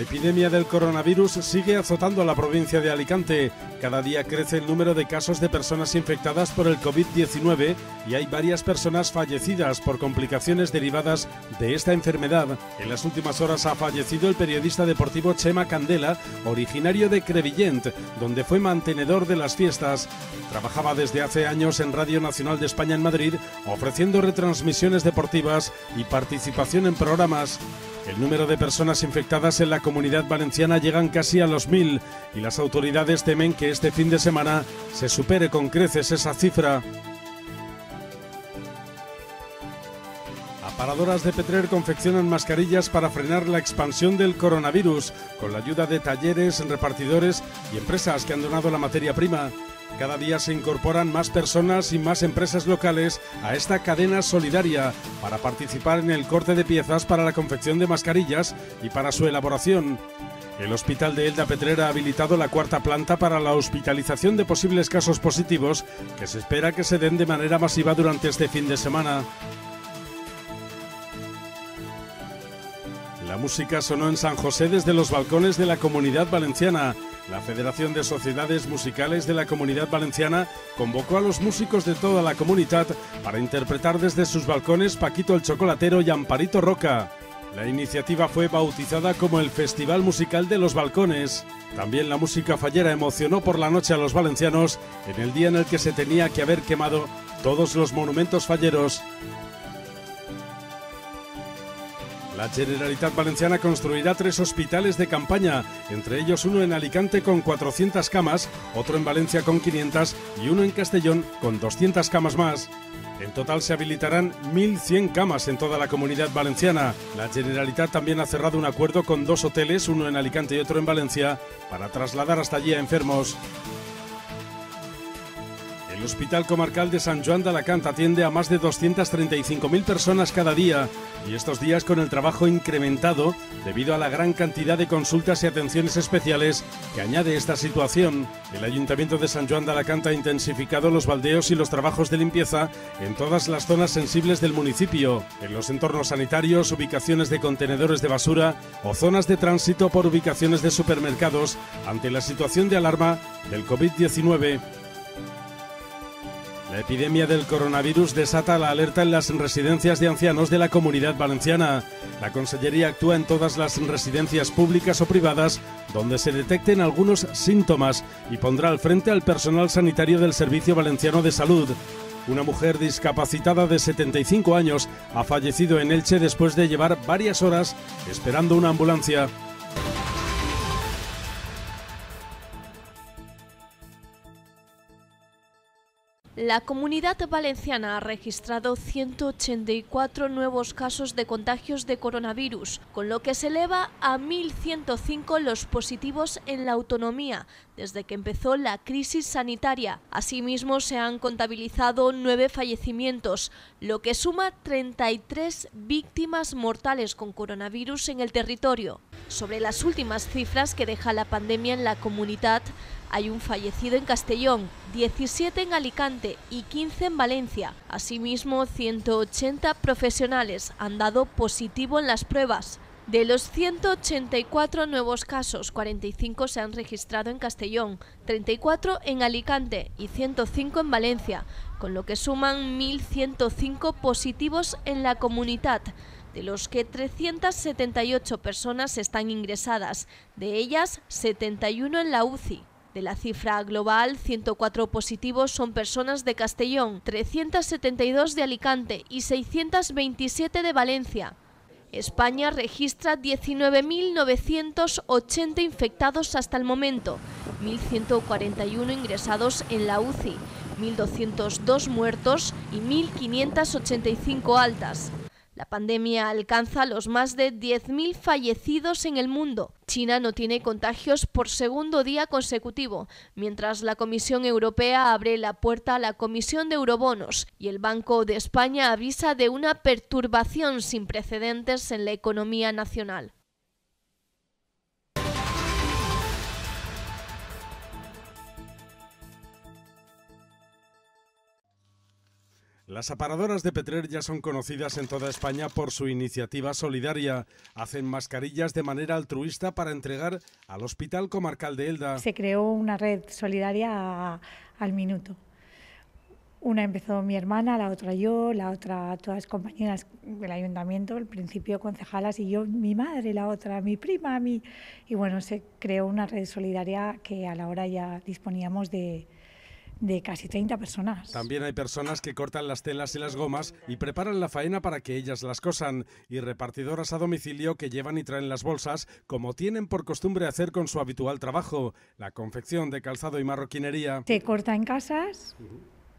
La epidemia del coronavirus sigue azotando a la provincia de Alicante. Cada día crece el número de casos de personas infectadas por el COVID-19 y hay varias personas fallecidas por complicaciones derivadas de esta enfermedad. En las últimas horas ha fallecido el periodista deportivo Chema Candela, originario de Crevillent, donde fue mantenedor de las fiestas. Trabajaba desde hace años en Radio Nacional de España en Madrid, ofreciendo retransmisiones deportivas y participación en programas. El número de personas infectadas en la Comunidad Valenciana llegan casi a los 1000 y las autoridades temen que este fin de semana se supere con creces esa cifra. Aparadoras de Petrer confeccionan mascarillas para frenar la expansión del coronavirus, con la ayuda de talleres, repartidores y empresas que han donado la materia prima. Cada día se incorporan más personas y más empresas locales a esta cadena solidaria para participar en el corte de piezas para la confección de mascarillas y para su elaboración. El Hospital de Elda Petrer ha habilitado la 4ª planta para la hospitalización de posibles casos positivos que se espera que se den de manera masiva durante este fin de semana. La música sonó en San José desde los balcones de la Comunidad Valenciana. La Federación de Sociedades Musicales de la Comunidad Valenciana convocó a los músicos de toda la comunidad para interpretar desde sus balcones Paquito el Chocolatero y Amparito Roca. La iniciativa fue bautizada como el Festival Musical de los Balcones. También la música fallera emocionó por la noche a los valencianos en el día en el que se tenía que haber quemado todos los monumentos falleros. La Generalitat Valenciana construirá 3 hospitales de campaña, entre ellos uno en Alicante con 400 camas, otro en Valencia con 500 y uno en Castellón con 200 camas más. En total se habilitarán 1.100 camas en toda la Comunidad Valenciana. La Generalitat también ha cerrado un acuerdo con 2 hoteles, uno en Alicante y otro en Valencia, para trasladar hasta allí a enfermos. El Hospital Comarcal de Sant Joan d'Alacant atiende a más de 235.000 personas cada día y estos días con el trabajo incrementado debido a la gran cantidad de consultas y atenciones especiales que añade esta situación. El Ayuntamiento de Sant Joan d'Alacant ha intensificado los baldeos y los trabajos de limpieza en todas las zonas sensibles del municipio, en los entornos sanitarios, ubicaciones de contenedores de basura o zonas de tránsito por ubicaciones de supermercados ante la situación de alarma del COVID-19. La epidemia del coronavirus desata la alerta en las residencias de ancianos de la Comunidad Valenciana. La Consellería actúa en todas las residencias públicas o privadas donde se detecten algunos síntomas y pondrá al frente al personal sanitario del Servicio Valenciano de Salud. Una mujer discapacitada de 75 años ha fallecido en Elche después de llevar varias horas esperando una ambulancia. La Comunidad Valenciana ha registrado 184 nuevos casos de contagios de coronavirus, con lo que se eleva a 1.105 los positivos en la autonomía desde que empezó la crisis sanitaria. Asimismo, se han contabilizado 9 fallecimientos, lo que suma 33 víctimas mortales con coronavirus en el territorio. Sobre las últimas cifras que deja la pandemia en la comunidad, hay un fallecido en Castellón, 17 en Alicante y 15 en Valencia. Asimismo, 180 profesionales han dado positivo en las pruebas. De los 184 nuevos casos, 45 se han registrado en Castellón, 34 en Alicante y 105 en Valencia, con lo que suman 1.105 positivos en la comunidad, de los que 378 personas están ingresadas, de ellas 71 en la UCI. De la cifra global, 104 positivos son personas de Castellón, 372 de Alicante y 627 de Valencia. España registra 19.980 infectados hasta el momento, 1.141 ingresados en la UCI, 1.202 muertos y 1.585 altas. La pandemia alcanza los más de 10.000 fallecidos en el mundo. China no tiene contagios por segundo día consecutivo, mientras la Comisión Europea abre la puerta a la Comisión de Eurobonos y el Banco de España avisa de una perturbación sin precedentes en la economía nacional. Las aparadoras de Petrer ya son conocidas en toda España por su iniciativa solidaria. Hacen mascarillas de manera altruista para entregar al Hospital Comarcal de Elda. Se creó una red solidaria al minuto. Una empezó mi hermana, la otra yo, la otra todas compañeras del ayuntamiento, al principio concejalas y yo, mi madre, la otra, mi prima, mi... Y bueno, se creó una red solidaria que a la hora ya disponíamos de casi 30 personas. También hay personas que cortan las telas y las gomas y preparan la faena para que ellas las cosan, y repartidoras a domicilio que llevan y traen las bolsas, como tienen por costumbre hacer con su habitual trabajo, la confección de calzado y marroquinería. Se corta en casas,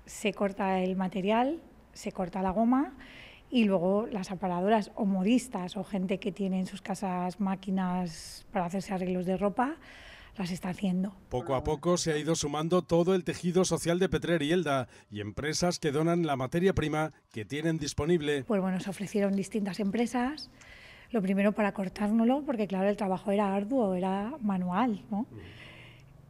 se corta el material, se corta la goma y luego las aparadoras o modistas o gente que tiene en sus casas máquinas para hacerse arreglos de ropa, las está haciendo. Poco a poco se ha ido sumando todo el tejido social de Petrer y Elda y empresas que donan la materia prima que tienen disponible. Pues bueno, se ofrecieron distintas empresas, lo primero para cortárnoslo, porque claro, el trabajo era arduo, era manual, ¿no?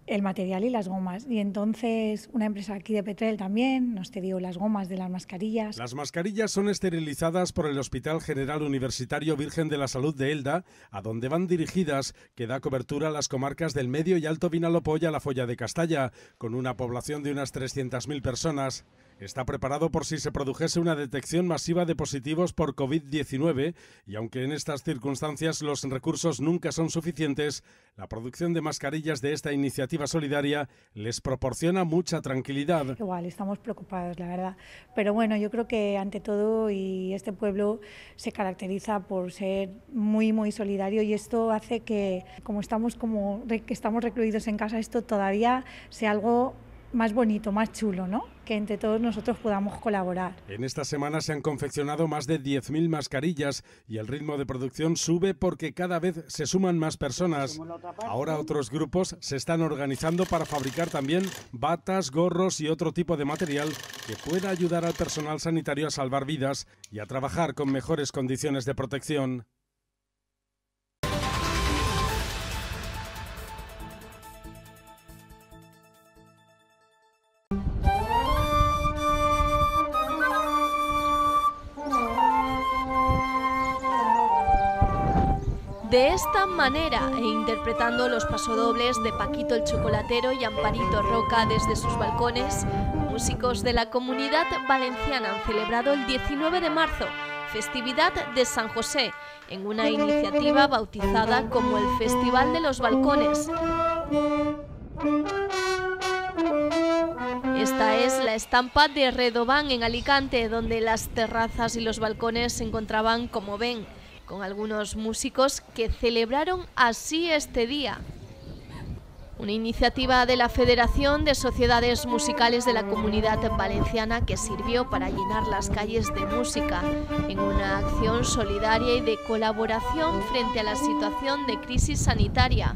El material y las gomas. Y entonces una empresa aquí de Petrer también nos cedió las gomas de las mascarillas. Las mascarillas son esterilizadas por el Hospital General Universitario Virgen de la Salud de Elda, a donde van dirigidas, que da cobertura a las comarcas del Medio y Alto Vinalopó y a la Folla de Castalla, con una población de unas 300.000 personas. Está preparado por si se produjese una detección masiva de positivos por COVID-19 y aunque en estas circunstancias los recursos nunca son suficientes, la producción de mascarillas de esta iniciativa solidaria les proporciona mucha tranquilidad. Igual, estamos preocupados, la verdad. Pero bueno, yo creo que ante todo y este pueblo se caracteriza por ser muy, muy solidario y esto hace que, como estamos recluidos en casa, esto todavía sea algo más bonito, más chulo, ¿no? Que entre todos nosotros podamos colaborar. En esta semana se han confeccionado más de 10.000 mascarillas y el ritmo de producción sube porque cada vez se suman más personas. Ahora otros grupos se están organizando para fabricar también batas, gorros y otro tipo de material que pueda ayudar al personal sanitario a salvar vidas y a trabajar con mejores condiciones de protección. De esta manera, e interpretando los pasodobles de Paquito el Chocolatero y Amparito Roca desde sus balcones, músicos de la Comunidad Valenciana han celebrado el 19 de marzo, festividad de San José, en una iniciativa bautizada como el Festival de los Balcones. Esta es la estampa de Redován en Alicante, donde las terrazas y los balcones se encontraban, como ven, con algunos músicos que celebraron así este día. Una iniciativa de la Federación de Sociedades Musicales de la Comunidad Valenciana que sirvió para llenar las calles de música en una acción solidaria y de colaboración frente a la situación de crisis sanitaria.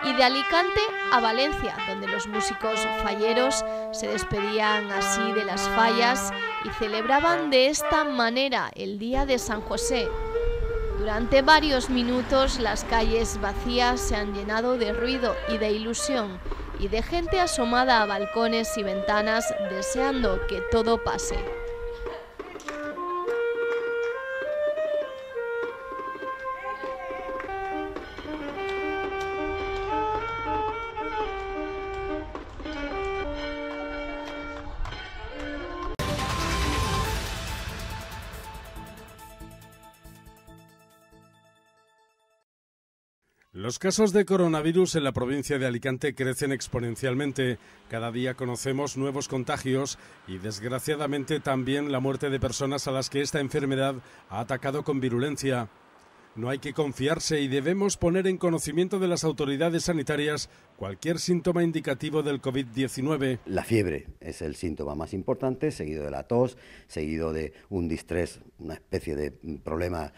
Y de Alicante a Valencia, donde los músicos falleros se despedían así de las fallas y celebraban de esta manera el Día de San José. Durante varios minutos las calles vacías se han llenado de ruido y de ilusión y de gente asomada a balcones y ventanas deseando que todo pase. Los casos de coronavirus en la provincia de Alicante crecen exponencialmente. Cada día conocemos nuevos contagios y, desgraciadamente, también la muerte de personas a las que esta enfermedad ha atacado con virulencia. No hay que confiarse y debemos poner en conocimiento de las autoridades sanitarias cualquier síntoma indicativo del COVID-19. La fiebre es el síntoma más importante, seguido de la tos, seguido de un distrés, una especie de problema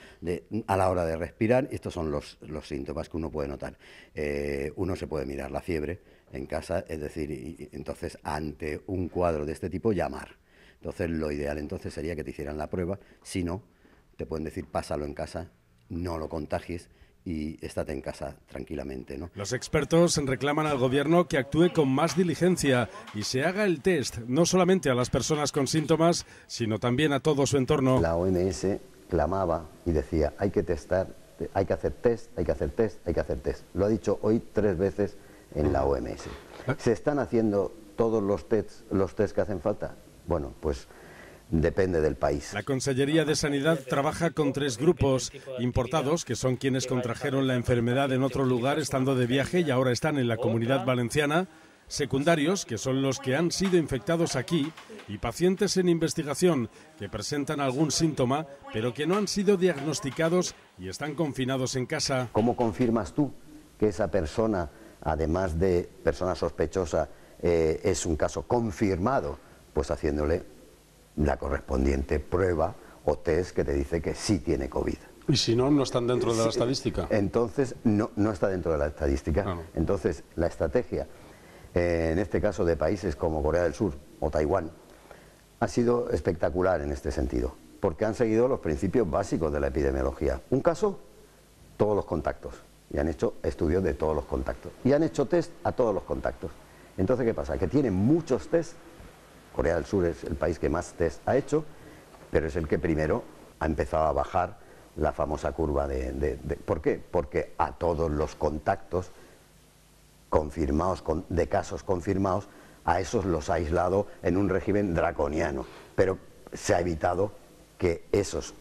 a la hora de respirar. Estos son los síntomas que uno puede notar. Uno se puede mirar la fiebre en casa, es decir, y entonces ante un cuadro de este tipo llamar. Entonces lo ideal entonces sería que te hicieran la prueba, si no, te pueden decir pásalo en casa, no lo contagies y estate en casa tranquilamente, ¿no? Los expertos reclaman al gobierno que actúe con más diligencia y se haga el test, no solamente a las personas con síntomas, sino también a todo su entorno. La OMS clamaba y decía, hay que testar, hay que hacer test, hay que hacer test, hay que hacer test. Lo ha dicho hoy 3 veces en la OMS. ¿Se están haciendo todos los test que hacen falta? Bueno, pues depende del país. La Consellería de Sanidad trabaja con 3 grupos: importados, que son quienes contrajeron la enfermedad en otro lugar estando de viaje y ahora están en la Comunidad Valenciana; secundarios, que son los que han sido infectados aquí; y pacientes en investigación, que presentan algún síntoma, pero que no han sido diagnosticados y están confinados en casa. ¿Cómo confirmas tú que esa persona, además de persona sospechosa, es un caso confirmado? Pues haciéndole la correspondiente prueba o test que te dice que sí tiene COVID. ¿Y si no, no están dentro de la estadística? Entonces, no está dentro de la estadística. Claro. Entonces, la estrategia, en este caso de países como Corea del Sur o Taiwán, ha sido espectacular en este sentido, porque han seguido los principios básicos de la epidemiología. Un caso, todos los contactos. Y han hecho estudios de todos los contactos. Y han hecho test a todos los contactos. Entonces, ¿qué pasa? Que tienen muchos test. Corea del Sur es el país que más test ha hecho, pero es el que primero ha empezado a bajar la famosa curva ¿por qué? Porque a todos los contactos confirmados, de casos confirmados, a esos los ha aislado en un régimen draconiano, pero se ha evitado que esos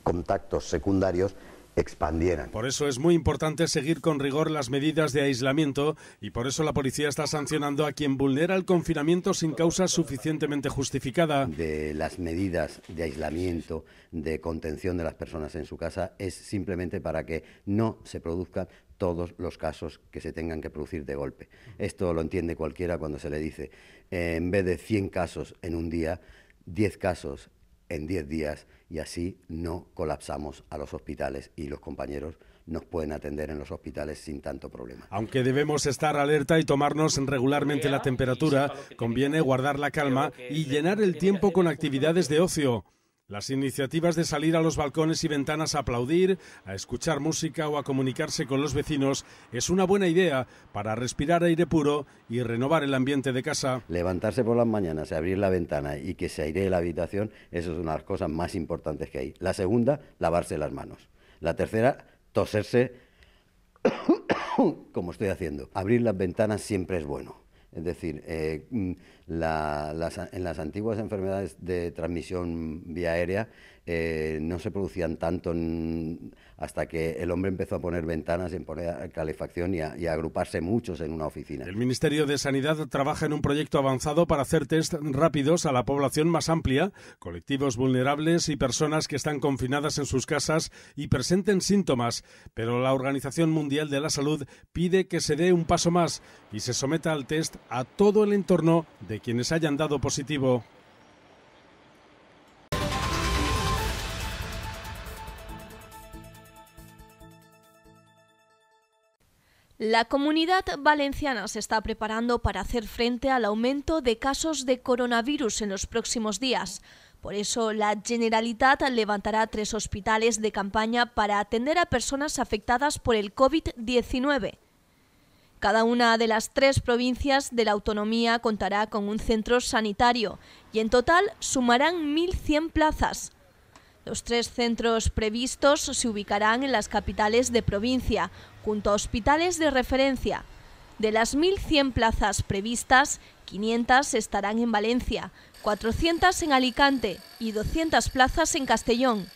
contactos secundarios expandieran. Por eso es muy importante seguir con rigor las medidas de aislamiento y por eso la policía está sancionando a quien vulnera el confinamiento sin causa suficientemente justificada. De las medidas de aislamiento, de contención de las personas en su casa, es simplemente para que no se produzcan todos los casos que se tengan que producir de golpe. Esto lo entiende cualquiera cuando se le dice, en vez de 100 casos en un día, 10 casos en 10 días, y así no colapsamos a los hospitales y los compañeros nos pueden atender en los hospitales sin tanto problema. Aunque debemos estar alerta y tomarnos regularmente la temperatura, conviene guardar la calma y llenar el tiempo con actividades de ocio. Las iniciativas de salir a los balcones y ventanas a aplaudir, a escuchar música o a comunicarse con los vecinos es una buena idea para respirar aire puro y renovar el ambiente de casa. Levantarse por las mañanas, abrir la ventana y que se airee la habitación, eso es una de las cosas más importantes que hay. La segunda, lavarse las manos. La tercera, toserse como estoy haciendo. Abrir las ventanas siempre es bueno. Es decir, en las antiguas enfermedades de transmisión vía aérea no se producían tanto hasta que el hombre empezó a poner ventanas, a poner calefacción y a agruparse muchos en una oficina. El Ministerio de Sanidad trabaja en un proyecto avanzado para hacer test rápidos a la población más amplia, colectivos vulnerables y personas que están confinadas en sus casas y presenten síntomas, pero la Organización Mundial de la Salud pide que se dé un paso más y se someta al test a todo el entorno de quienes hayan dado positivo. La Comunidad Valenciana se está preparando para hacer frente al aumento de casos de coronavirus en los próximos días. Por eso, la Generalitat levantará 3 hospitales de campaña para atender a personas afectadas por el COVID-19. Cada una de las 3 provincias de la autonomía contará con un centro sanitario y en total sumarán 1.100 plazas. Los 3 centros previstos se ubicarán en las capitales de provincia, junto a hospitales de referencia. De las 1.100 plazas previstas, 500 estarán en Valencia, 400 en Alicante y 200 plazas en Castellón.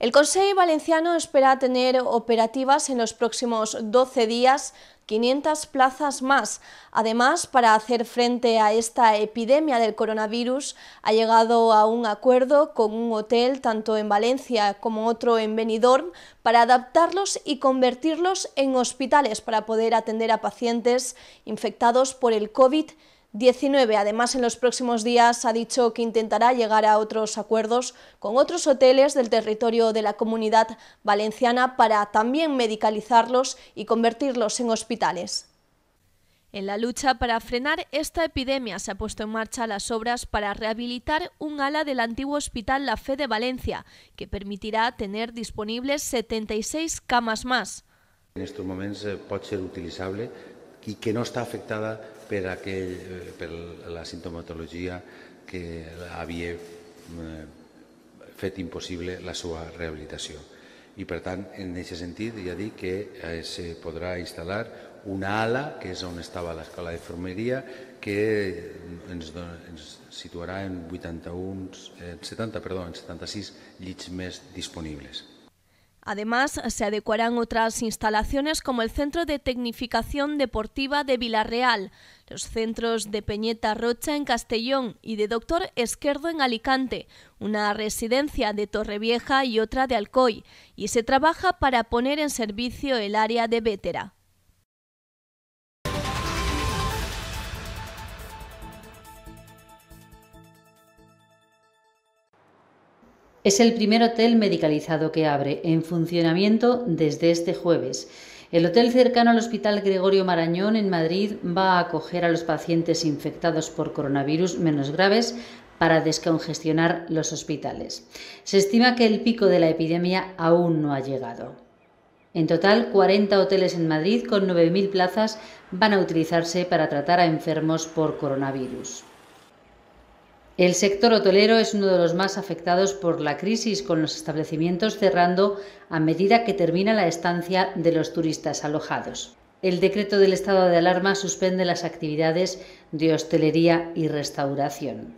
El Consell Valenciano espera tener operativas en los próximos 12 días 500 plazas más. Además, para hacer frente a esta epidemia del coronavirus, ha llegado a un acuerdo con un hotel, tanto en Valencia como otro en Benidorm, para adaptarlos y convertirlos en hospitales para poder atender a pacientes infectados por el COVID-19. Además, en los próximos días ha dicho que intentará llegar a otros acuerdos con otros hoteles del territorio de la Comunidad Valenciana para también medicalizarlos y convertirlos en hospitales. En la lucha para frenar esta epidemia se ha puesto en marcha las obras para rehabilitar un ala del antiguo Hospital La Fe de Valencia, que permitirà tener disponibles 76 cames más. En estos moments pot ser utilitzable i que no està afectada per la sintomatologia que havia fet impossible la seva rehabilitació. I per tant, en aquest sentit, ja dic que se podrà instal·lar una ala, que és on estava l'escola d'infermeria, que ens situarà en 76 llits més disponibles. Además, se adecuarán otras instalaciones como el Centro de Tecnificación Deportiva de Villarreal, los centros de Peñeta Rocha en Castellón y de Doctor Esquerdo en Alicante, una residencia de Torrevieja y otra de Alcoy, y se trabaja para poner en servicio el área de Bétera. Es el primer hotel medicalizado que abre, en funcionamiento desde este jueves. El hotel cercano al Hospital Gregorio Marañón en Madrid va a acoger a los pacientes infectados por coronavirus menos graves para descongestionar los hospitales. Se estima que el pico de la epidemia aún no ha llegado. En total, 40 hoteles en Madrid con 9.000 plazas van a utilizarse para tratar a enfermos por coronavirus. El sector hotelero es uno de los más afectados por la crisis, con los establecimientos cerrando a medida que termina la estancia de los turistas alojados. El decreto del estado de alarma suspende las actividades de hostelería y restauración.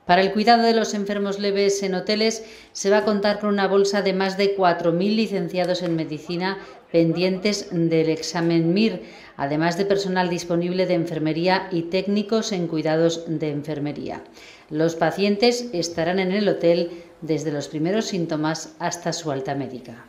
Para el cuidado de los enfermos leves en hoteles se va a contar con una bolsa de más de 4.000 licenciados en medicina pendientes del examen MIR, además de personal disponible de enfermería y técnicos en cuidados de enfermería. Los pacientes estarán en el hotel desde los primeros síntomas hasta su alta médica.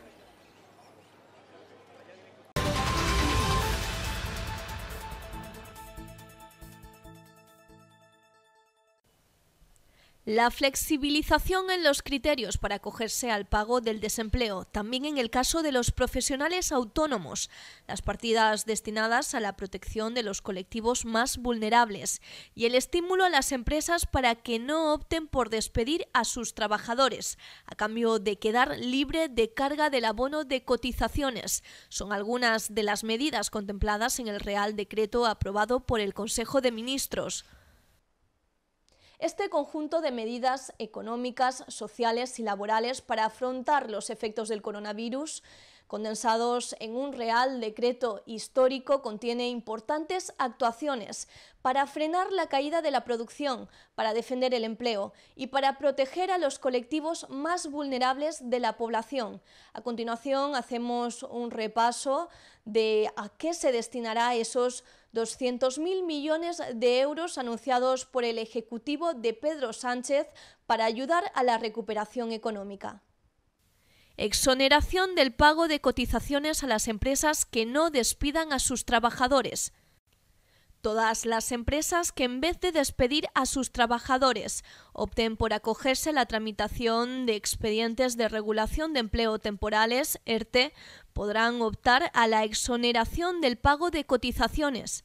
La flexibilización en los criterios para acogerse al pago del desempleo, también en el caso de los profesionales autónomos, las partidas destinadas a la protección de los colectivos más vulnerables y el estímulo a las empresas para que no opten por despedir a sus trabajadores, a cambio de quedar libre de carga del abono de cotizaciones. Son algunas de las medidas contempladas en el Real Decreto aprobado por el Consejo de Ministros. Este conjunto de medidas económicas, sociales y laborales para afrontar los efectos del coronavirus, condensados en un Real Decreto histórico, contiene importantes actuaciones para frenar la caída de la producción, para defender el empleo y para proteger a los colectivos más vulnerables de la población. A continuación, hacemos un repaso de a qué se destinará esos 200.000 millones de euros anunciados por el Ejecutivo de Pedro Sánchez para ayudar a la recuperación económica. Exoneración del pago de cotizaciones a las empresas que no despidan a sus trabajadores. Todas las empresas que en vez de despedir a sus trabajadores opten por acogerse a la tramitación de expedientes de regulación de empleo temporales, ERTE, podrán optar a la exoneración del pago de cotizaciones.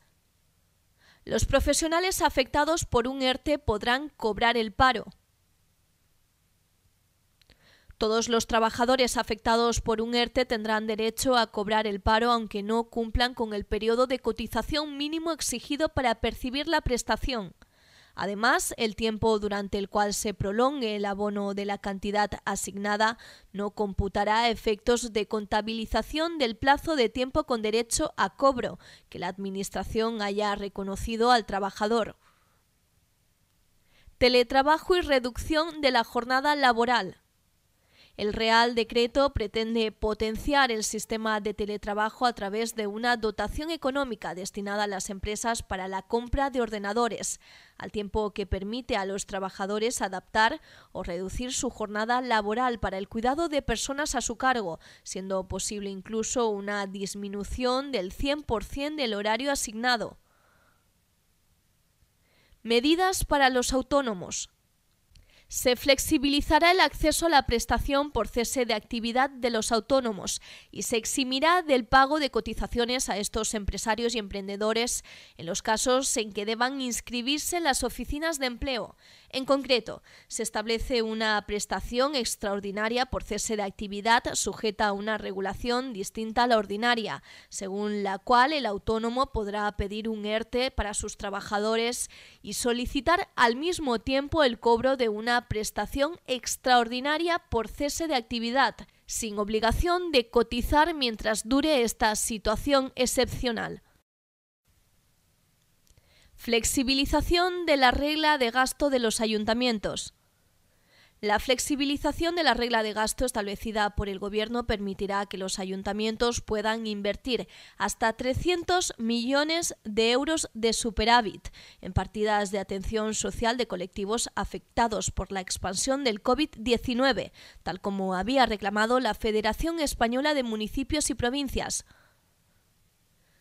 Los profesionales afectados por un ERTE podrán cobrar el paro. Todos los trabajadores afectados por un ERTE tendrán derecho a cobrar el paro aunque no cumplan con el periodo de cotización mínimo exigido para percibir la prestación. Además, el tiempo durante el cual se prolongue el abono de la cantidad asignada no computará efectos de contabilización del plazo de tiempo con derecho a cobro que la Administración haya reconocido al trabajador. Teletrabajo y reducción de la jornada laboral. El Real Decreto pretende potenciar el sistema de teletrabajo a través de una dotación económica destinada a las empresas para la compra de ordenadores, al tiempo que permite a los trabajadores adaptar o reducir su jornada laboral para el cuidado de personas a su cargo, siendo posible incluso una disminución del 100% del horario asignado. Medidas para los autónomos. Se flexibilizará el acceso a la prestación por cese de actividad de los autónomos y se eximirá del pago de cotizaciones a estos empresarios y emprendedores en los casos en que deban inscribirse en las oficinas de empleo. En concreto, se establece una prestación extraordinaria por cese de actividad sujeta a una regulación distinta a la ordinaria, según la cual el autónomo podrá pedir un ERTE para sus trabajadores y solicitar al mismo tiempo el cobro de una prestación extraordinaria por cese de actividad, sin obligación de cotizar mientras dure esta situación excepcional. Flexibilización de la regla de gasto de los ayuntamientos. La flexibilización de la regla de gasto establecida por el Gobierno permitirá que los ayuntamientos puedan invertir hasta 300 millones de euros de superávit en partidas de atención social de colectivos afectados por la expansión del COVID-19, tal como había reclamado la Federación Española de Municipios y Provincias.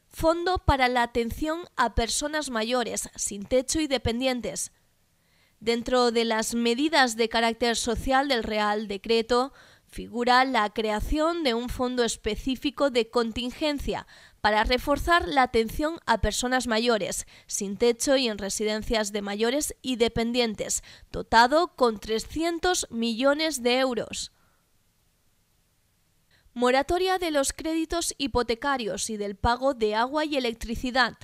Fondo para la atención a personas mayores, sin techo y dependientes. Dentro de las medidas de carácter social del Real Decreto figura la creación de un fondo específico de contingencia para reforzar la atención a personas mayores, sin techo y en residencias de mayores y dependientes, dotado con 300 millones de euros. Moratoria de los créditos hipotecarios y del pago de agua y electricidad.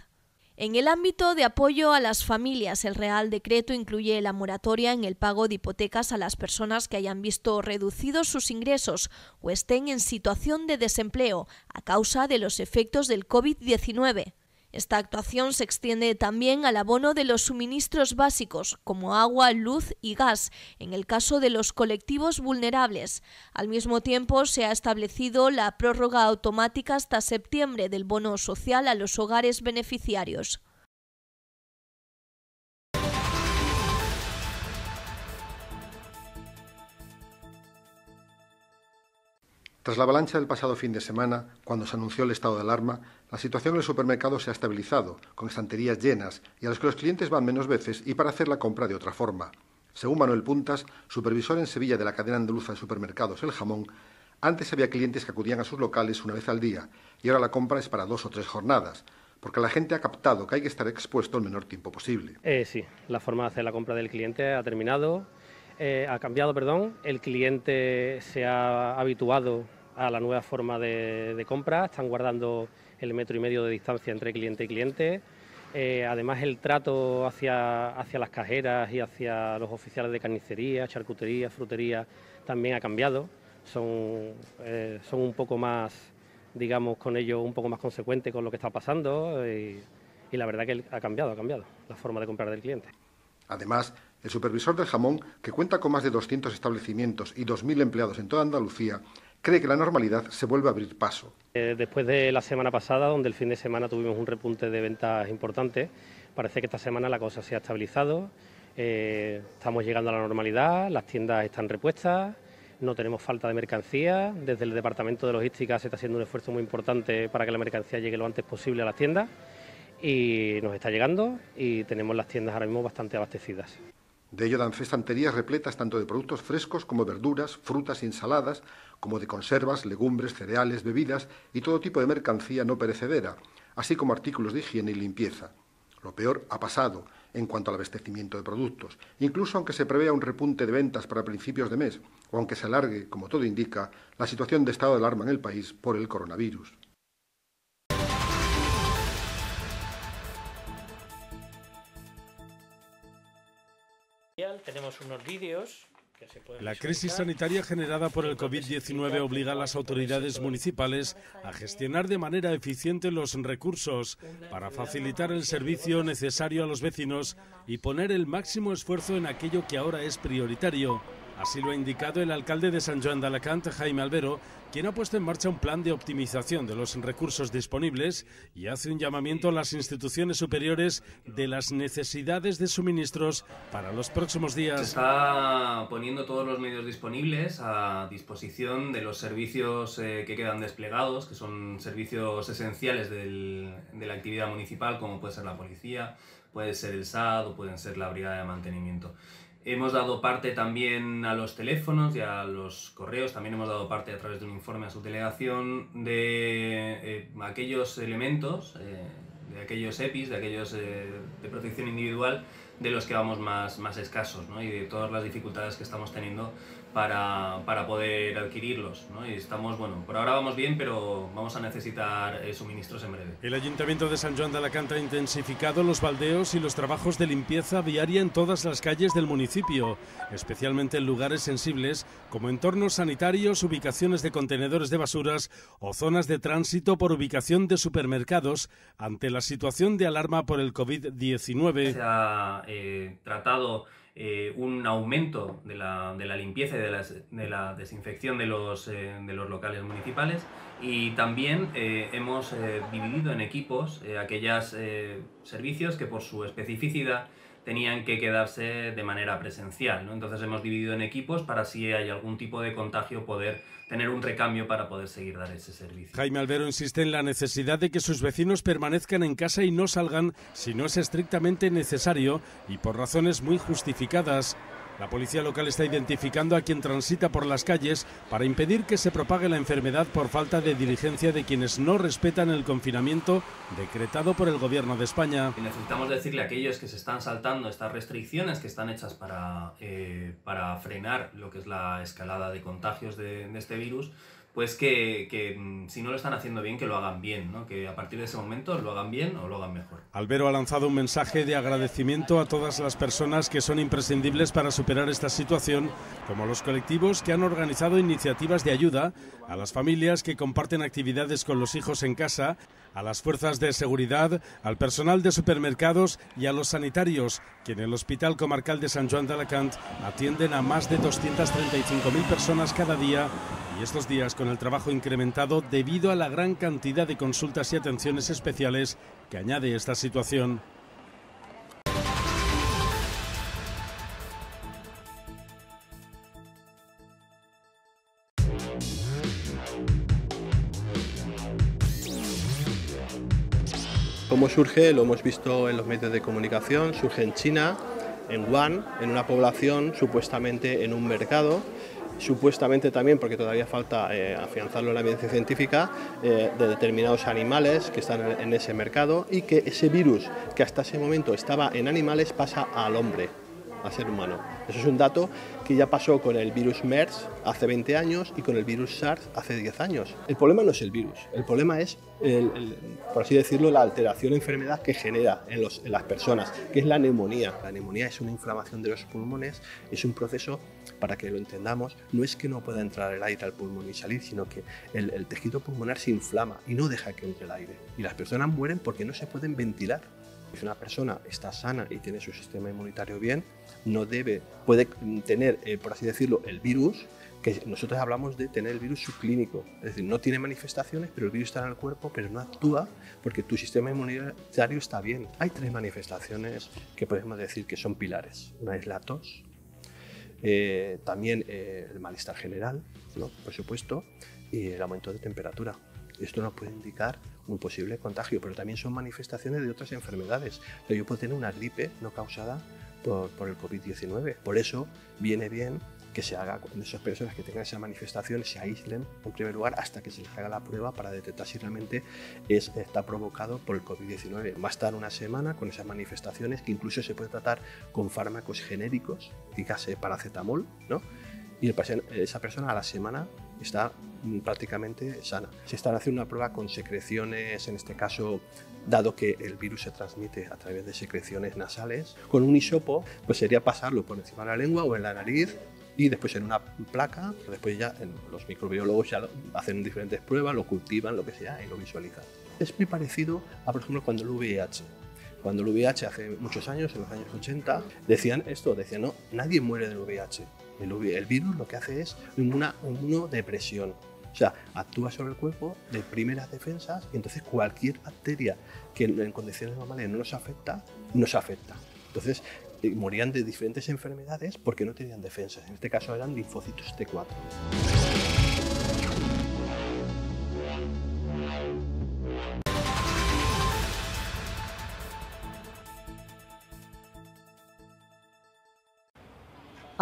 En el ámbito de apoyo a las familias, el Real Decreto incluye la moratoria en el pago de hipotecas a las personas que hayan visto reducidos sus ingresos o estén en situación de desempleo a causa de los efectos del COVID-19. Esta actuación se extiende también al abono de los suministros básicos, como agua, luz y gas, en el caso de los colectivos vulnerables. Al mismo tiempo, se ha establecido la prórroga automática hasta septiembre del bono social a los hogares beneficiarios. Tras la avalancha del pasado fin de semana, cuando se anunció el estado de alarma, la situación en el supermercado se ha estabilizado, con estanterías llenas y a los que los clientes van menos veces y para hacer la compra de otra forma. Según Manuel Puntas, supervisor en Sevilla de la cadena andaluza de supermercados El Jamón, antes había clientes que acudían a sus locales una vez al día y ahora la compra es para 2 o 3 jornadas, porque la gente ha captado que hay que estar expuesto el menor tiempo posible. Sí, la forma de hacer la compra del cliente ha cambiado, el cliente se ha habituado a la nueva forma de compra, están guardando el 1,5 metros de distancia entre cliente y cliente, además el trato hacia las cajeras y hacia los oficiales de carnicería, charcutería, frutería también ha cambiado, son un poco más, digamos, con ello un poco más consecuentes con lo que está pasando y la verdad que ha cambiado la forma de comprar del cliente. Además, el supervisor del Jamón, que cuenta con más de 200 establecimientos y 2.000 empleados en toda Andalucía, cree que la normalidad se vuelve a abrir paso. Después de la semana pasada, donde el fin de semana tuvimos un repunte de ventas importante, parece que esta semana la cosa se ha estabilizado, estamos llegando a la normalidad, las tiendas están repuestas, no tenemos falta de mercancía, desde el Departamento de Logística se está haciendo un esfuerzo muy importante para que la mercancía llegue lo antes posible a las tiendas y nos está llegando y tenemos las tiendas ahora mismo bastante abastecidas. De ello dan fe estanterías repletas tanto de productos frescos como verduras, frutas y ensaladas, como de conservas, legumbres, cereales, bebidas y todo tipo de mercancía no perecedera, así como artículos de higiene y limpieza. Lo peor ha pasado en cuanto al abastecimiento de productos, incluso aunque se prevea un repunte de ventas para principios de mes, o aunque se alargue, como todo indica, la situación de estado de alarma en el país por el coronavirus. Tenemos unos vídeos que se pueden La crisis sanitaria generada por el COVID-19 obliga a las autoridades municipales a gestionar de manera eficiente los recursos para facilitar el servicio necesario a los vecinos y poner el máximo esfuerzo en aquello que ahora es prioritario. Así lo ha indicado el alcalde de Sant Joan d'Alacant, Jaime Albero, quien ha puesto en marcha un plan de optimización de los recursos disponibles y hace un llamamiento a las instituciones superiores de las necesidades de suministros para los próximos días. Se está poniendo todos los medios disponibles a disposición de los servicios que quedan desplegados, que son servicios esenciales de la actividad municipal, como puede ser la policía, puede ser el SAD o pueden ser la brigada de mantenimiento. Hemos dado parte también a los teléfonos y a los correos, también hemos dado parte a través de un informe a subdelegación de aquellos elementos, de aquellos EPIs, de aquellos de protección individual de los que vamos más escasos, ¿no? Y de todas las dificultades que estamos teniendo para poder adquirirlos, ¿no? Y estamos, bueno, por ahora vamos bien, pero vamos a necesitar suministros en breve. El Ayuntamiento de Sant Joan de Alacant ha intensificado los baldeos y los trabajos de limpieza viaria en todas las calles del municipio, especialmente en lugares sensibles como entornos sanitarios, ubicaciones de contenedores de basuras o zonas de tránsito por ubicación de supermercados ante la situación de alarma por el COVID-19. Se ha tratado un aumento de la limpieza y de la desinfección de los locales municipales, y también hemos dividido en equipos aquellos servicios que por su especificidad tenían que quedarse de manera presencial, ¿no? Entonces hemos dividido en equipos para, si hay algún tipo de contagio, poder tener un recambio para poder seguir dar ese servicio. Jaime Albero insiste en la necesidad de que sus vecinos permanezcan en casa y no salgan si no es estrictamente necesario y por razones muy justificadas. La policía local está identificando a quien transita por las calles para impedir que se propague la enfermedad por falta de diligencia de quienes no respetan el confinamiento decretado por el Gobierno de España. Necesitamos decirle a aquellos que se están saltando estas restricciones que están hechas para frenar lo que es la escalada de contagios de este virus, pues que si no lo están haciendo bien, que lo hagan bien, ¿no? Que a partir de ese momento lo hagan bien o lo hagan mejor. Albero ha lanzado un mensaje de agradecimiento a todas las personas que son imprescindibles para superar esta situación, como los colectivos que han organizado iniciativas de ayuda, a las familias que comparten actividades con los hijos en casa, a las fuerzas de seguridad, al personal de supermercados y a los sanitarios, que en el Hospital Comarcal de Sant Joan de Alacant atienden a más de 235.000 personas cada día, y estos días con el trabajo incrementado debido a la gran cantidad de consultas y atenciones especiales que añade esta situación. ¿Cómo surge? Lo hemos visto en los medios de comunicación. Surge en China, en Wuhan, en una población, supuestamente en un mercado, supuestamente también, porque todavía falta afianzarlo en la evidencia científica, de determinados animales que están en ese mercado, y que ese virus que hasta ese momento estaba en animales pasa al hombre, al ser humano. Eso es un dato que ya pasó con el virus MERS hace 20 años y con el virus SARS hace 10 años. El problema no es el virus, el problema es, por así decirlo, la alteración o enfermedad que genera en las personas, que es la neumonía. La neumonía es una inflamación de los pulmones, es un proceso, para que lo entendamos, no es que no pueda entrar el aire al pulmón y salir, sino que el tejido pulmonar se inflama y no deja que entre el aire. Y las personas mueren porque no se pueden ventilar. Si una persona está sana y tiene su sistema inmunitario bien, puede tener, por así decirlo, el virus, que nosotros hablamos de tener el virus subclínico, es decir, no tiene manifestaciones, pero el virus está en el cuerpo, pero no actúa porque tu sistema inmunitario está bien. Hay 3 manifestaciones que podemos decir que son pilares. Una es la tos, también el malestar general, ¿no? Por supuesto, y el aumento de temperatura. Esto nos puede indicar un posible contagio, pero también son manifestaciones de otras enfermedades. O sea, yo puedo tener una gripe no causada por el COVID-19. Por eso viene bien que se haga, con esas personas que tengan esas manifestaciones, se aíslen en primer lugar hasta que se les haga la prueba para detectar si realmente está provocado por el COVID-19. Va a estar una semana con esas manifestaciones, que incluso se puede tratar con fármacos genéricos, dígase paracetamol, ¿no? Y esa persona a la semana está prácticamente sana. Se está haciendo una prueba con secreciones, en este caso, dado que el virus se transmite a través de secreciones nasales, con un hisopo, pues sería pasarlo por encima de la lengua o en la nariz, y después en una placa, después ya los microbiólogos ya hacen diferentes pruebas, lo cultivan, lo que sea, y lo visualizan. Es muy parecido a, por ejemplo, cuando el VIH. Cuando el VIH hace muchos años, en los años 80, decían no, nadie muere del VIH. El virus lo que hace es una inmunodepresión. O sea, actúa sobre el cuerpo, deprime las defensas, y entonces cualquier bacteria que en condiciones normales no nos afecta, nos afecta. Entonces, morían de diferentes enfermedades porque no tenían defensas. En este caso eran linfocitos T4.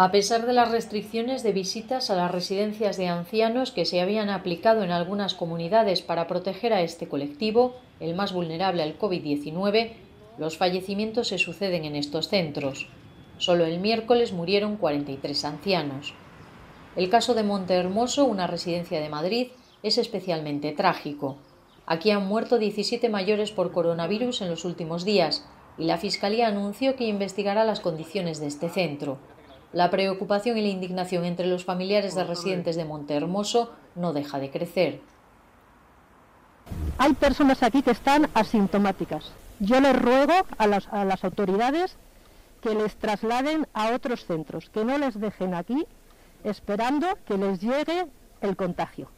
A pesar de las restricciones de visitas a las residencias de ancianos que se habían aplicado en algunas comunidades para proteger a este colectivo, el más vulnerable al COVID-19, los fallecimientos se suceden en estos centros. Solo el miércoles murieron 43 ancianos. El caso de Montehermoso, una residencia de Madrid, es especialmente trágico. Aquí han muerto 17 mayores por coronavirus en los últimos días y la Fiscalía anunció que investigará las condiciones de este centro. La preocupación y la indignación entre los familiares de residentes de Montehermoso no deja de crecer. Hay personas aquí que están asintomáticas. Yo les ruego a las autoridades que les trasladen a otros centros, que no les dejen aquí esperando que les llegue el contagio.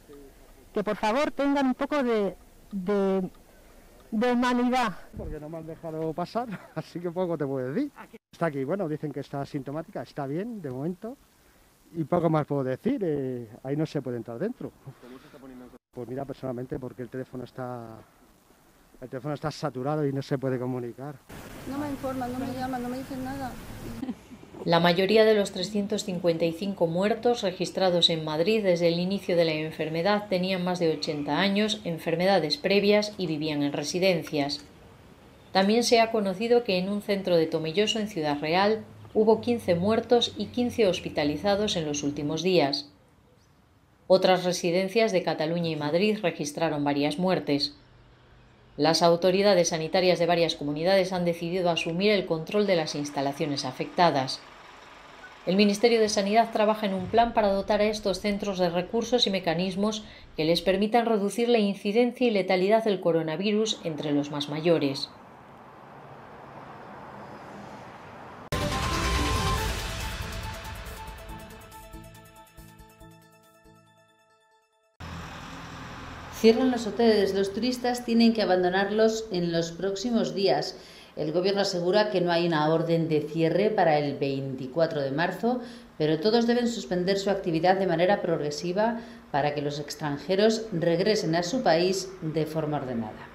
Que por favor tengan un poco de humanidad. Porque no me han dejado pasar, así que poco te puedo decir. Está aquí, bueno, dicen que está asintomática, está bien de momento, y poco más puedo decir, ahí no se puede entrar dentro. ¿Cómo se está poniendo? Pues mira, personalmente, porque el teléfono está saturado y no se puede comunicar. No me informan, no me llaman, no me dicen nada. La mayoría de los 355 muertos registrados en Madrid desde el inicio de la enfermedad tenían más de 80 años, enfermedades previas y vivían en residencias. También se ha conocido que en un centro de Tomelloso, en Ciudad Real, hubo 15 muertos y 15 hospitalizados en los últimos días. Otras residencias de Cataluña y Madrid registraron varias muertes. Las autoridades sanitarias de varias comunidades han decidido asumir el control de las instalaciones afectadas. El Ministerio de Sanidad trabaja en un plan para dotar a estos centros de recursos y mecanismos que les permitan reducir la incidencia y letalidad del coronavirus entre los más mayores. Cierran los hoteles, los turistas tienen que abandonarlos en los próximos días. El Gobierno asegura que no hay una orden de cierre para el 24 de marzo, pero todos deben suspender su actividad de manera progresiva para que los extranjeros regresen a su país de forma ordenada.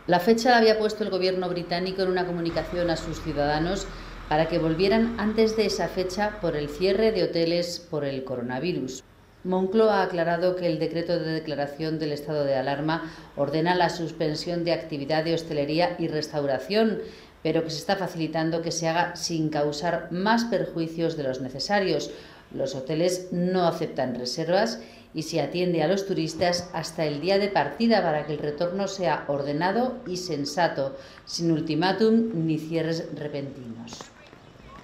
La fecha la había puesto el Gobierno británico en una comunicación a sus ciudadanos para que volvieran antes de esa fecha por el cierre de hoteles por el coronavirus. Moncloa ha aclarado que el decreto de declaración del estado de alarma ordena la suspensión de actividad de hostelería y restauración, pero que se está facilitando que se haga sin causar más perjuicios de los necesarios. Los hoteles no aceptan reservas y se atiende a los turistas hasta el día de partida para que el retorno sea ordenado y sensato, sin ultimátum ni cierres repentinos.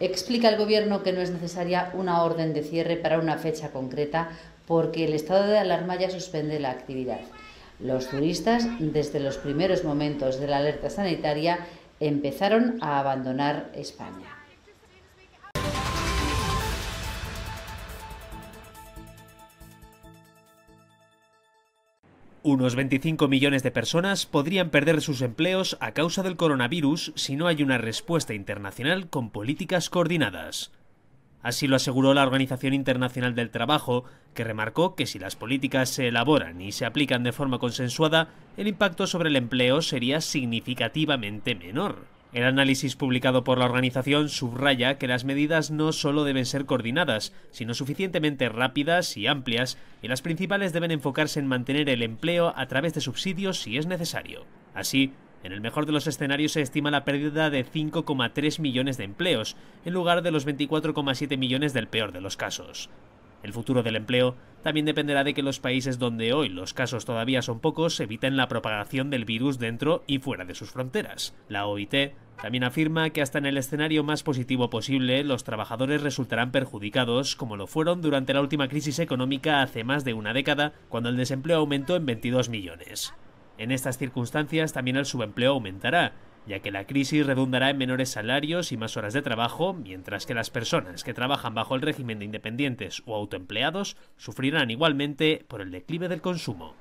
Explica el Gobierno que no es necesaria una orden de cierre para una fecha concreta porque el estado de alarma ya suspende la actividad. Los turistas, desde los primeros momentos de la alerta sanitaria, empezaron a abandonar España. Unos 25 millones de personas podrían perder sus empleos a causa del coronavirus si no hay una respuesta internacional con políticas coordinadas. Así lo aseguró la Organización Internacional del Trabajo, que remarcó que si las políticas se elaboran y se aplican de forma consensuada, el impacto sobre el empleo sería significativamente menor. El análisis publicado por la organización subraya que las medidas no solo deben ser coordinadas, sino suficientemente rápidas y amplias, y las principales deben enfocarse en mantener el empleo a través de subsidios si es necesario. Así, en el mejor de los escenarios se estima la pérdida de 5,3 millones de empleos, en lugar de los 24,7 millones del peor de los casos. El futuro del empleo también dependerá de que los países donde hoy los casos todavía son pocos eviten la propagación del virus dentro y fuera de sus fronteras. La OIT también afirma que hasta en el escenario más positivo posible los trabajadores resultarán perjudicados, como lo fueron durante la última crisis económica hace más de una década, cuando el desempleo aumentó en 22 millones. En estas circunstancias también el subempleo aumentará, ya que la crisis redundará en menores salarios y más horas de trabajo, mientras que las personas que trabajan bajo el régimen de independientes o autoempleados sufrirán igualmente por el declive del consumo.